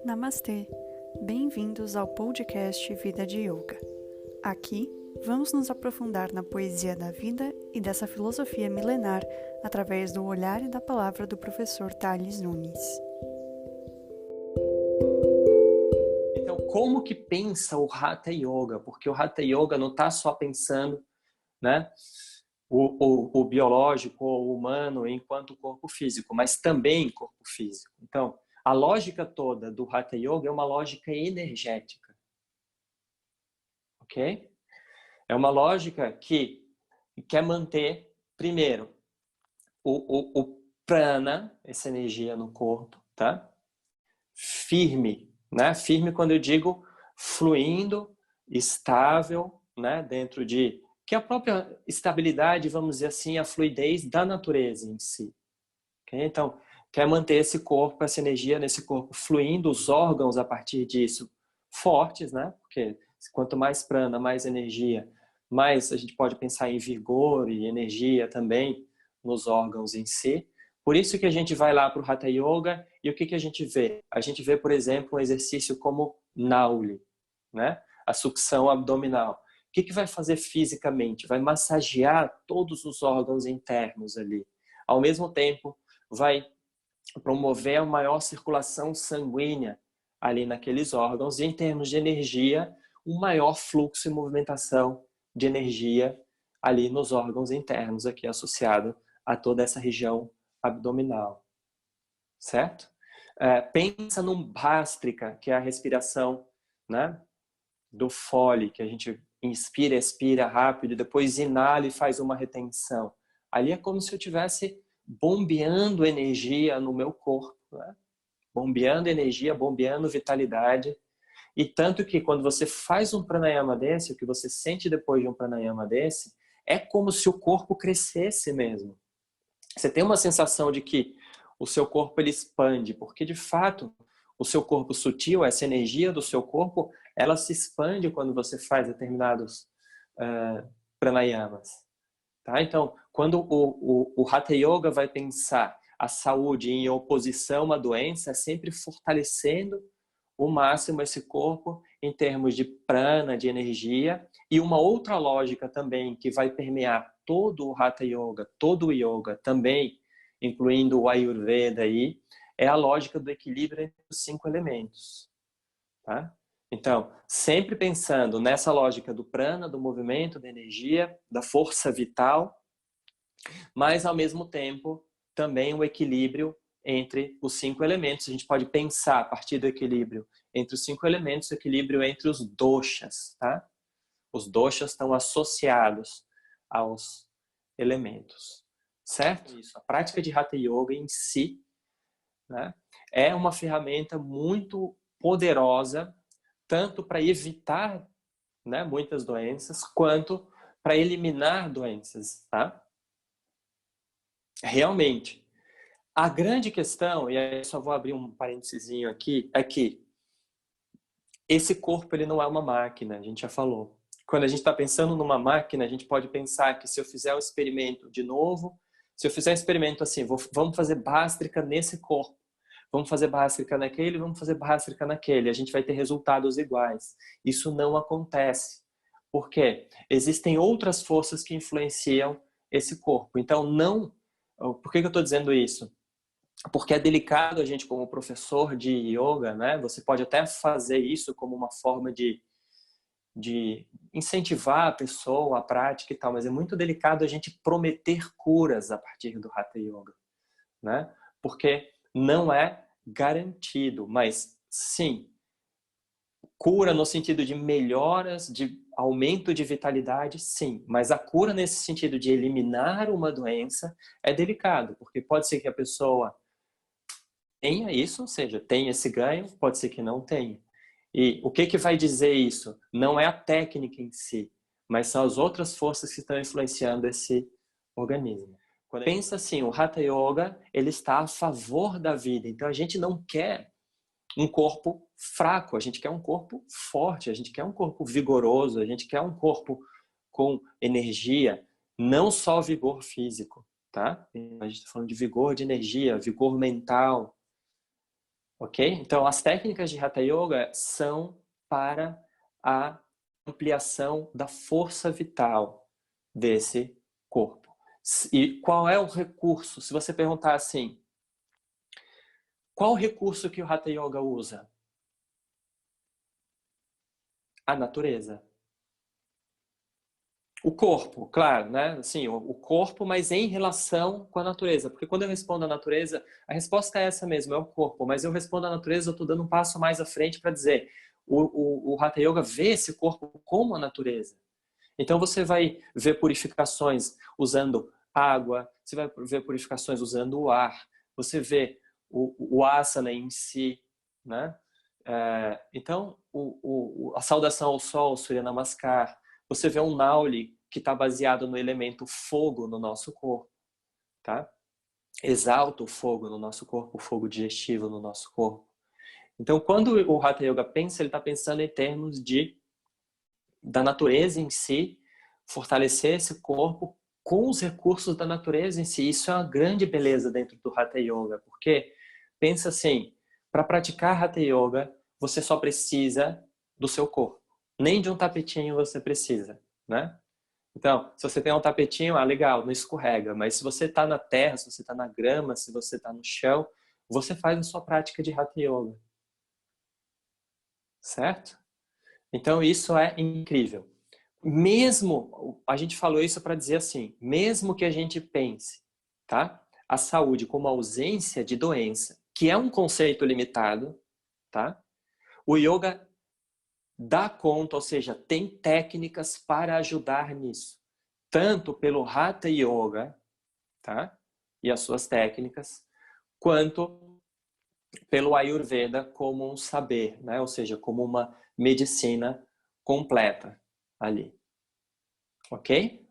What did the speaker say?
Namastê! Bem-vindos ao podcast Vida de Yoga. Aqui, vamos nos aprofundar na poesia da vida e dessa filosofia milenar através do olhar e da palavra do professor Tales Nunes. Então, como que pensa o Hatha Yoga? Porque o Hatha Yoga não está só pensando, né, o biológico ou o humano enquanto corpo físico, mas também corpo físico. Então, a lógica toda do Hatha Yoga é uma lógica energética, ok? É uma lógica que quer manter, primeiro, o prana, essa energia no corpo, tá? Firme, né? Firme quando eu digo fluindo, estável, né? Dentro de que a própria estabilidade, vamos dizer assim, a fluidez da natureza em si. Okay? Então, quer manter esse corpo, essa energia nesse corpo fluindo, os órgãos a partir disso fortes, né? Porque quanto mais prana, mais energia, mais a gente pode pensar em vigor e energia também nos órgãos em si. Por isso que a gente vai lá para o Hatha Yoga e o que a gente vê? A gente vê, por exemplo, um exercício como Nauli, né? A sucção abdominal. O que vai fazer fisicamente? Vai massagear todos os órgãos internos ali. Ao mesmo tempo, vai promover a maior circulação sanguínea ali naqueles órgãos e, em termos de energia, um maior fluxo e movimentação de energia ali nos órgãos internos, aqui associado a toda essa região abdominal, certo? Pensa num bhastrika, que é a respiração, né, do Foley, que a gente inspira, expira rápido, depois inala e faz uma retenção. Ali é como se eu tivesse bombeando energia no meu corpo, né? Bombeando energia, bombeando vitalidade. E tanto que quando você faz um pranayama desse, o que você sente depois de um pranayama desse, é como se o corpo crescesse mesmo. Você tem uma sensação de que o seu corpo ele expande, porque de fato o seu corpo sutil, essa energia do seu corpo, ela se expande quando você faz determinados pranayamas. Tá? Então, quando o Hatha Yoga vai pensar a saúde em oposição à doença, é sempre fortalecendo o máximo esse corpo em termos de prana, de energia, e uma outra lógica também que vai permear todo o Hatha Yoga, todo o Yoga também, incluindo o Ayurveda aí, é a lógica do equilíbrio entre os 5 elementos. Tá? Então, sempre pensando nessa lógica do prana, do movimento, da energia, da força vital, mas ao mesmo tempo também o equilíbrio entre os 5 elementos. A gente pode pensar a partir do equilíbrio entre os 5 elementos, o equilíbrio entre os doshas, tá? Os doshas estão associados aos elementos, certo? Isso. A prática de Hatha Yoga em si, né, é uma ferramenta muito poderosa, tanto para evitar, né, muitas doenças, quanto para eliminar doenças, tá? Realmente. A grande questão, e aí só vou abrir um parênteses aqui, é que esse corpo ele não é uma máquina, a gente já falou. Quando a gente está pensando numa máquina, a gente pode pensar que se eu fizer um experimento de novo, se eu fizer um experimento assim, vamos fazer bástrica nesse corpo, vamos fazer bástrica naquele, vamos fazer bástrica naquele, a gente vai ter resultados iguais. Isso não acontece. Por quê? Existem outras forças que influenciam esse corpo. Então, não... Por que eu estou dizendo isso? Porque é delicado a gente como professor de yoga, né? Você pode até fazer isso como uma forma de incentivar a pessoa, a prática e tal, mas é muito delicado a gente prometer curas a partir do Hatha Yoga, né? Porque não é garantido, mas sim, cura no sentido de melhoras, de aumento de vitalidade, sim, mas a cura nesse sentido de eliminar uma doença é delicado, porque pode ser que a pessoa tenha isso, ou seja, tenha esse ganho, pode ser que não tenha. E o que vai dizer isso? Não é a técnica em si, mas são as outras forças que estão influenciando esse organismo. Quando pensa assim, o Hatha Yoga, ele está a favor da vida. Então a gente não quer um corpo fraco, a gente quer um corpo forte, a gente quer um corpo vigoroso, a gente quer um corpo com energia, não só vigor físico, tá? A gente está falando de vigor de energia, vigor mental, ok? Então, as técnicas de Hatha Yoga são para a ampliação da força vital desse corpo. E qual é o recurso? Se você perguntar assim, qual o recurso que o Hatha Yoga usa? A natureza. O corpo, claro, né? Assim, o corpo, mas em relação com a natureza. Porque quando eu respondo à natureza, a resposta é essa mesmo, é o corpo. Mas eu respondo à natureza, eu estou dando um passo mais à frente para dizer, o Hatha Yoga vê esse corpo como a natureza. Então você vai ver purificações usando água, você vai ver purificações usando o ar, você vê o asana em si, né? Então, a saudação ao sol, o Surya Namaskar, você vê um Nauli que está baseado no elemento fogo no nosso corpo, tá? Exalta o fogo no nosso corpo, o fogo digestivo no nosso corpo. Então, quando o Hatha Yoga pensa, ele está pensando em termos da natureza em si, fortalecer esse corpo com os recursos da natureza em si. Isso é uma grande beleza dentro do Hatha Yoga, porque pensa assim, para praticar Hatha Yoga, você só precisa do seu corpo. Nem de um tapetinho você precisa, né? Então, se você tem um tapetinho, legal, não escorrega. Mas se você está na terra, se você está na grama, se você está no chão, você faz a sua prática de Hatha Yoga. Certo? Então, isso é incrível. Mesmo, a gente falou isso para dizer assim, mesmo que a gente pense, tá? A saúde como ausência de doença, que é um conceito limitado, tá? O yoga dá conta, ou seja, tem técnicas para ajudar nisso. Tanto pelo Hatha Yoga, tá? E as suas técnicas, quanto pelo Ayurveda como um saber, né? Ou seja, como uma medicina completa ali. Ok?